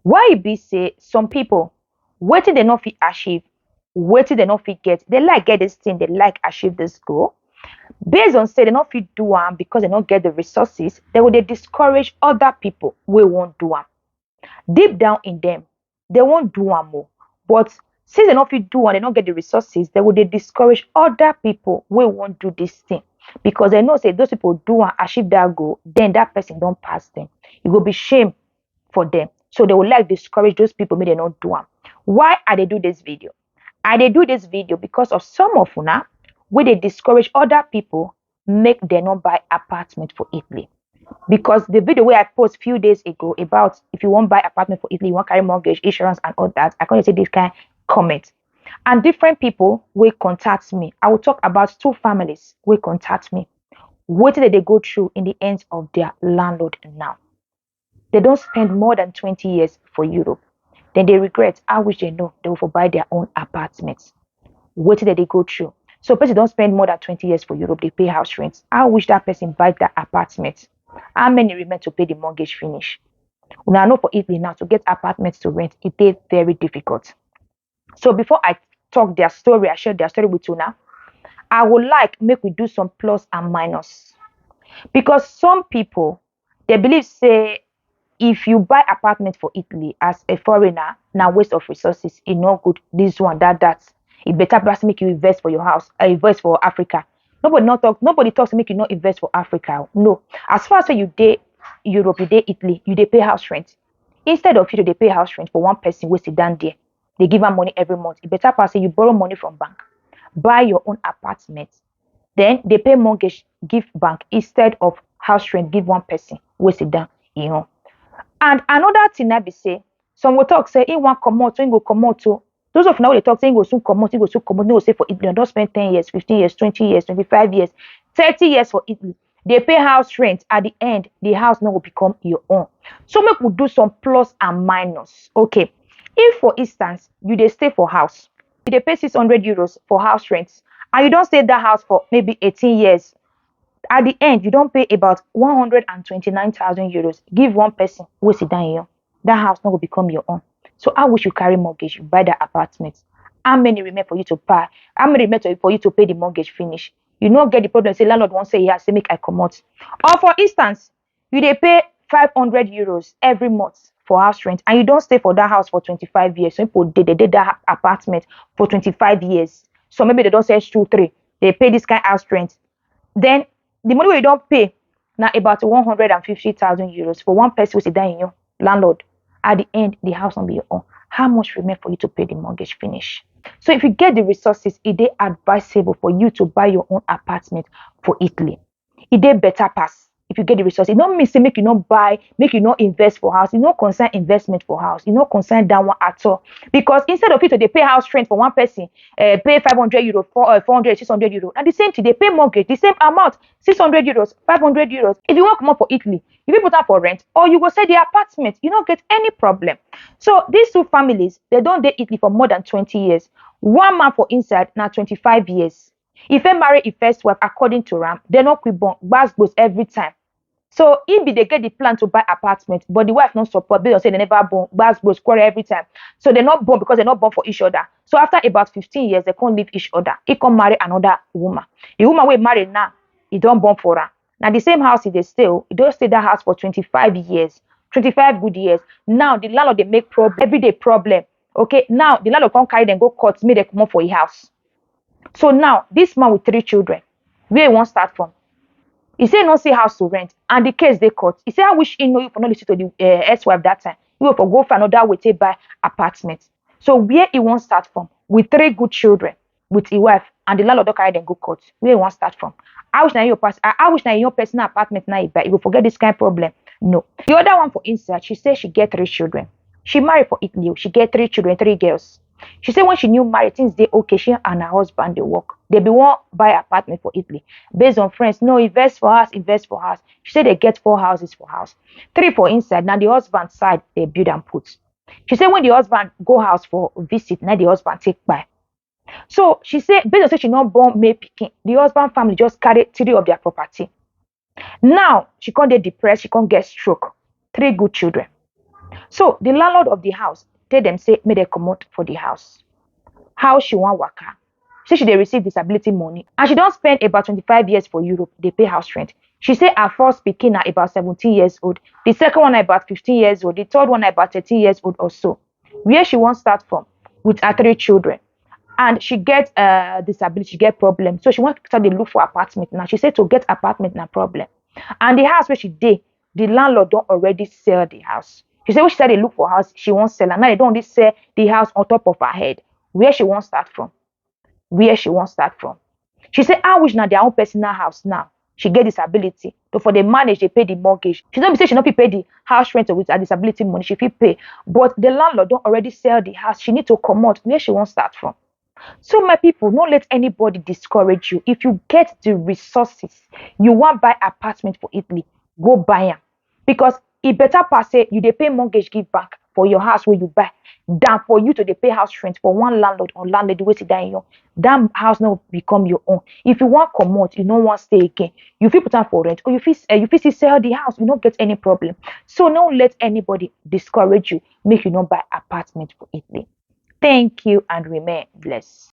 Why e be say some people wetin they not fit achieve, wetin they not fit get, they like get this thing, they like achieve this goal. Based on say they not fit do am because they not get the resources, they will they discourage other people wey won't do am. Deep down in them, they won't do am more. But since they not fit do am, they not get the resources, they will they discourage other people wey won't do this thing. Because they know say those people do and achieve that goal, then that person don't pass them. It will be shame for them. So they will like discourage those people, may they not do am. Why I they do this video? I they do this video because of some of una where they discourage other people, make them not buy apartment for Italy. Because the video where I post few days ago about if you want buy apartment for Italy, you want carry mortgage, insurance, and all that, I can't say this kind of comment. And different people will contact me. I will talk about two families will contact me. What did they go through in the ends of their landlord now? They don't spend more than 20 years for Europe. Then they regret. I wish they know they will buy their own apartments. What did they go through? So person don't spend more than 20 years for Europe, they pay house rent. I wish that person buy that apartment. How many remain to pay the mortgage finish? Now I know for Italy now to get apartments to rent, it is very difficult. So before I talk their story, I share their story with you now. I would like make we do some plus and minus. Because some people they believe say if you buy apartment for Italy as a foreigner, now waste of resources, it no good. This one, that. It better perhaps make you invest for your house, invest for Africa. Nobody talks to make you not invest for Africa. No. As far as you date Europe, you date Italy, you they pay house rent. Instead of you they pay house rent for one person who sit down there. They give them money every month. It better pass say you borrow money from bank, buy your own apartment. Then they pay mortgage, give bank instead of house rent, give one person who sit down. And another thing I be say, some will talk say, he want come out, so he go come out too. Those of now they talk say he go soon come out, he go soon come out. No, say for Italy, don't spend 10 years, 15 years, 20 years, 25 years, 30 years for Italy. They pay house rent. At the end, the house now will become your own. So make we do some plus and minus. Okay. If for instance, you they stay for house, you they pay 600 euros for house rent, and you don't stay that house for maybe 18 years, at the end, you don't pay about 129,000 euros. Give one person who sit down here. That house not will become your own. So how wish you carry mortgage, you buy the apartment. How many remain for you to pay? How many remain for you to pay the mortgage finish? You not get the problem. Say landlord won't say he has to make I come out. Or for instance, you they pay 500 euros every month for house rent, and you don't stay for that house for 25 years. So people they did that apartment for 25 years. So maybe they don't say 2, 3. They pay this kind of house rent. Then the money we don't pay now about 150,000 euros for one person who sit down in your landlord. At the end, the house will be your own. How much remain for you to pay the mortgage finish? So if you get the resources, it is advisable for you to buy your own apartment for Italy. It is better pass if you get the resources. It don't mean say make you not buy, make you not invest for house. It not concern investment for house. It not concern that one at all. Because instead of you to they pay house rent for one person, pay 500 euros, 400, 600 euros. And the same thing, they pay mortgage, the same amount, 600 euros, 500 euros. If you want to come up for Italy, you will put that for rent, or you go sell the apartment. You don't get any problem. So these two families, they don't date Italy for more than 20 years. One man for inside, now 25 years. If they marry a first wife, according to Ram, they not quit born, gbas every time. So if they get the plan to buy apartment, but the wife not support, they don't say they never born, gbas quarrel every time. So they're not born because they're not born for each other. So after about 15 years, they can't leave each other. He can marry another woman. The woman we marry now, he don't born for her. Now the same house he don't stay that house for 25 years, 25 good years. Now the landlord they make problem, everyday problem. Okay, now the landlord can't carry them go court, make them come up for a house. So now this man with 3 children, where he won't start from? He say no see house to rent, and the case they court. He say I wish he know you for not listen to the ex-wife that time. He will for go for another way to buy apartment. So where he won't start from with 3 good children, with his wife, and the landlord don't carry them go court. Where he won't start from? I wish na your personal apartment now he buy. You will forget this kind of problem. No. The other one for inside, she said she get 3 children. She married for Italy. She get 3 children, 3 girls. She said when she knew married, things they okay. She and her husband they work. They be want buy apartment for Italy based on friends. No, invest for house, invest for house. She said they get 4 houses for house, 3 for inside. Now the husband side they build and put. She said when the husband go house for visit, now the husband take buy. So she said based on say she not born May picking, the husband family just carry 3 of their property. Now she can't get depressed, she can't get stroke. 3 good children. So the landlord of the house tell them say make dem comot for the house. How she wan waka? Say she dey receive disability money and she don spend about 25 years for Europe dey pay house rent. She say her first pikin na about 17 years old, the second one na about 15 years old, the third one na about 13 years old or so. Where she wan start from with her 3 children? And she get disability, she get problem, so she wan start dey look for apartment now. She say to get apartment na problem, and the house where she dey, the landlord don already sell the house. She say when she start dey look for house, she wan sell am. Now they don already sell the house on top of her head. Where she wan start from? Where she wan start from? She say how which na their own personal house now. She get disability, so for the manage dey pay the mortgage. She no be say she no fit pay the house rent with her disability money, she fit pay, but the landlord don already sell the house. She need to comot. Where she wan start from? So my people, no let anybody discourage you. If you get the resources, you wan buy apartment for Italy, go buy am, because e better pass say you dey pay mortgage give bank for your house wey you buy than for you to dey pay house rent for one landlord or landlady wey sit down in your that house no become your own. If you wan comot, you no wan stay again, you fit put am for rent, or you fit still sell the house. You no get any problem. So no let anybody discourage you make you no buy apartment for Italy. Thank you and remain blessed.